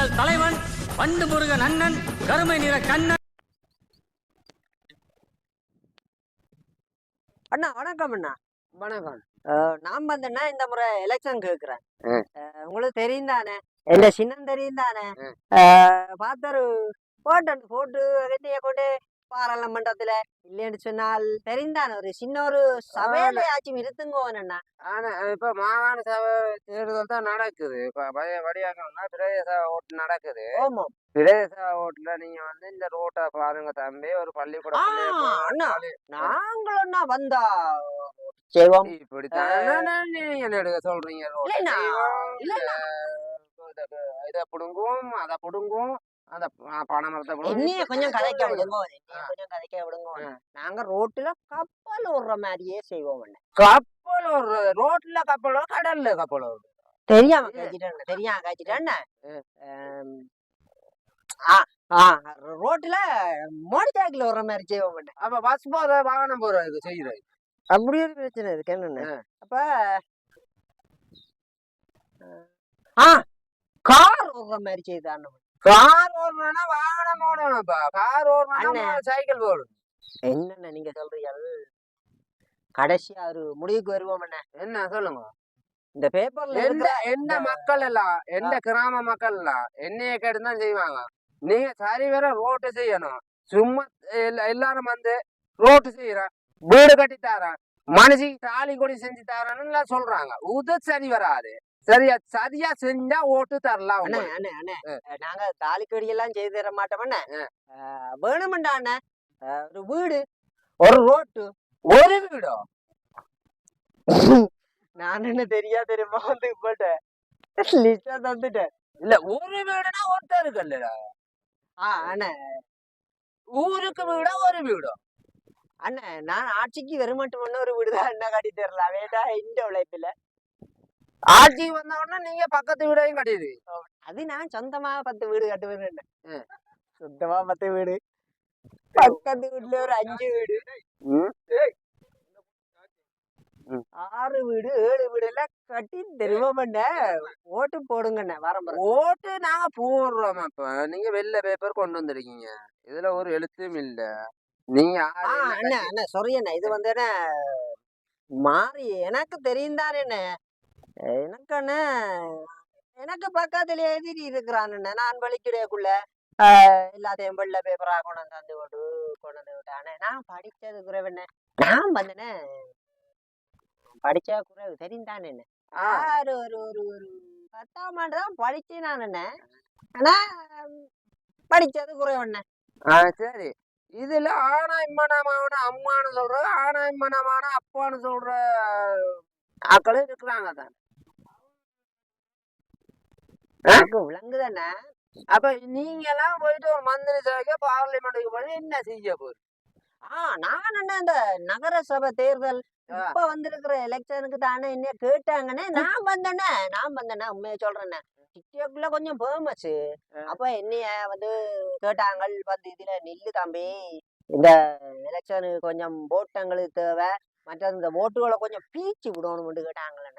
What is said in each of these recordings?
எங்கள் தலைவன் பண்டு முருகன் அண்ணன் கருமை நிற கண்ணன். அண்ணா வணக்கம் அண்ணா. வணக்கம். நான் வந்தேன்னா இந்த முறை எலெக்ஷன் கேட்கிறேன். உங்களுக்கு தெரியும் தானே, எந்த சின்னம் தெரியும் தானே. பார்த்தாரு போட்டு வெட்டிய கொண்டு பாராளுமன்றத்துல இல்லைன்னு சொன்னால் தெரிந்தானே ஒரு சின்ன ஒரு சபையிலையாச்சும் இருத்துங்கோண்ணா. ஆனா இப்ப மாகாண சபை தேர்தல் தான் நடக்குது. இப்ப வடிவாக்கணும்னா பிரதேச ஓட்டு நடக்குது. ஆமா, பிரதேச ஓட்டுல நீங்க வந்து இந்த ரோட்டை பாருங்க தம்பி, ஒரு பள்ளிக்கூடம் நாங்களும் வந்தா செய்வோம். இப்படித்தான் நீங்க எடுக்க சொல்றீங்க. இதை புடுங்கும் அதை புடுங்கும் அந்த பணமரத்தை கொஞ்சம் கதைக்க விடுங்க. நாங்க ரோட்டுல கப்பல் ஓடுற மாதிரியே செய்வோம். கப்பல் ஒரு ரோட்ல கப்பல் கடல்ல கப்பல் தெரியாம காய்ச்சிட்டேன். ரோட்ல மோட்டர் சைக்கிள் ஓடுற மாதிரி செய்வோம். அப்ப பஸ் போற வாகனம் போறதுக்கு செய்யறது அப்படியே பிரச்சனை இருக்கு என்னன்னு. அப்ப கார் ஓடுற மாதிரி செய்தான். கார் ஓடுறா வாகனம் ஓடணும்ப்பா. கார் ஓடுறா சைக்கிள் ஓடும். என்னண்ணா நீங்க சொல்றீங்க? கடைசியா ஒரு முடிவுக்கு வருவோம். என்ன சொல்லுங்க. இந்த பேப்பர்ல எந்த மக்கள் எல்லாம் எந்த கிராம மக்கள் எல்லாம் என்னைய கேட்டுதான் செய்வாங்க. நீங்க சரி வேற ரோட்டு செய்யணும். சும்மா எல்லாரும் வந்து ரோட்டு செய்யறான், வீடு கட்டி தாரான், மனுஷிக்கு தாலி கொடி செஞ்சு தாரான்னு சொல்றாங்க. இது சரி வராது. சரியா செஞ்சா ஓட்டு தரலாம். நாங்க தாலி கொடி எல்லாம் செய்து தர மாட்டோம். வேணுமெண்டா ஒரு வீடு, ஒரு ரோட்டு, ஒரு வீடோ நான் என்ன தெரியுமா வந்து தந்துட்டேன். இல்ல ஒரு வீடுனா ஒருத்தர் இருக்குல்ல. ஊருக்கு வீடோ ஒரு வீடோ அண்ணா. நான் ஆட்சிக்கு வருமாட்டோம்னு ஒரு வீடுதான் என்ன கட்டி தரலாம். வேண்டா இந்த உழைப்புல ஆட்சிக்கு வந்த உடனே நீங்க பக்கத்து வீடையும் கட்டிடு. அது நான் சொந்தமா 10 வீடு கட்டுவேன். சொந்தமா 10 வீடு, பக்கத்து வீட்டுல ஒரு 5 வீடு, 6 வீடு 7 வீடு எல்லாம் கட்டி தெரியுமா. ஓட்டு போடுங்கண்ணே. வரம்பு ஓட்டு நாங்க போடுறோம். அப்ப நீங்க வெள்ளை பேப்பர் கொண்டு வந்திருக்கீங்க, இதுல ஒரு எழுத்தும் இல்ல. நீங்க அண்ணா சாரி அண்ணா, இது வந்து என்ன மாறி எனக்கு தெரியும் தானே. எனக்கு பக்கத்துல எதிரி இருக்கிறான். நான் வலிக்கிறேக்குள்ள எல்லாத்தையும் வெள்ளை பேப்பரா கொண்டு வந்து விட்டானே. நான் படிச்சது குறைவண்ண. நான் வந்தேனே படிச்ச குறைவு தெரிந்தானே. ஒரு ஒரு ஒரு 10ஆம் ஆண்டு தான் படிச்சேன் நான். ஆனா படிச்சது குறைவண்ண. சரி, இதுல ஆனா இம்மனமான அம்மானு சொல்ற, ஆனா இம்மனமான அப்பான்னு சொல்ற ஆக்களும் இருக்கிறாங்க தான். விளங்குதானே. அப்ப நீங்க எல்லாம் போயிட்டு ஒரு மந்திரி சபைக்கு பார்லிமெண்ட்டுக்கு போய் என்ன செய்ய போகுது? நான் என்ன இந்த நகர சபை தேர்தல் இப்ப வந்திருக்கிற எலெக்ஷனுக்கு தானே என்ன கேட்டாங்கன்னே நான் வந்தேன்னா உண்மையை சொல்றேன். டிக்டாக்ல கொஞ்சம் ஃபேமஸ். அப்ப என்னைய வந்து கேட்டாங்க, வந்து இதுல நில்லு தம்பி, இந்த எலெக்ஷனுக்கு கொஞ்சம் ஓட்டங்களுக்கு தேவை, மற்ற இந்த ஓட்டுகளை கொஞ்சம் பீச்சு விடணும்னு கேட்டாங்களே.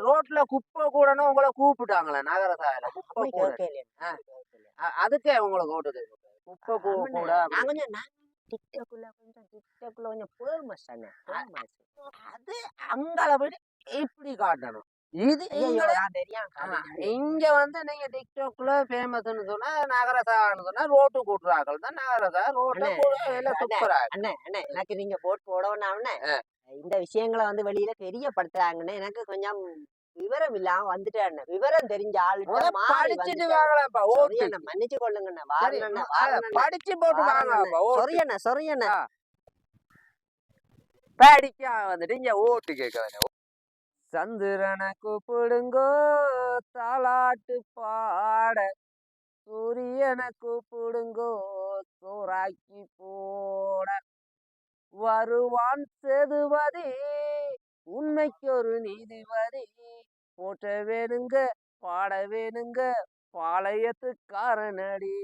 ரோட்ல குப்பை கூடணும் உங்களை கூப்பிட்டாங்களே நகர சபையில. குப்பை கூட அதுக்கே உங்களுக்கு ஓட்டு குப்பை கூட. நான் கொஞ்சம் டிக்டாக்ல கொஞ்சம் ஃபேமஸ். அது அங்களை விட இப்படி காட்டணும். இது இங்க வந்து நீங்க டிக்டாக்ல ஃபேமஸ்ன்னு சொன்னா நகர சபான்னு சொன்னா ரோட்டு கூட்டுறாக்கள் தான் நகர சபா. ரோட்டை எனக்கு நீங்க போட் போடணும்னா இந்த விஷயங்களை வந்து வெளியில தெரியப்படுத்துறாங்கன்னு எனக்கு கொஞ்சம் விவரம் இல்லாம வந்துட்டேன். விவரம் தெரிஞ்ச ஆள் மன்னிச்சு கொள்ளுங்கண்ணா. படிச்சு போட்டு சொரியண்ணா படிக்க வந்துட்டு இங்க ஓட்டு கேட்க. சந்திரனை கூப்பிடுங்கோ தாலாட்டு பாட, சூரியனை கூப்பிடுங்கோ சோறாக்கி போட, வருவான் சேதுபதி உண்மைக்கு ஒரு நீதிபதி, போட்ட வேணுங்க பாட வேணுங்க பாளையத்துக்காரனடி.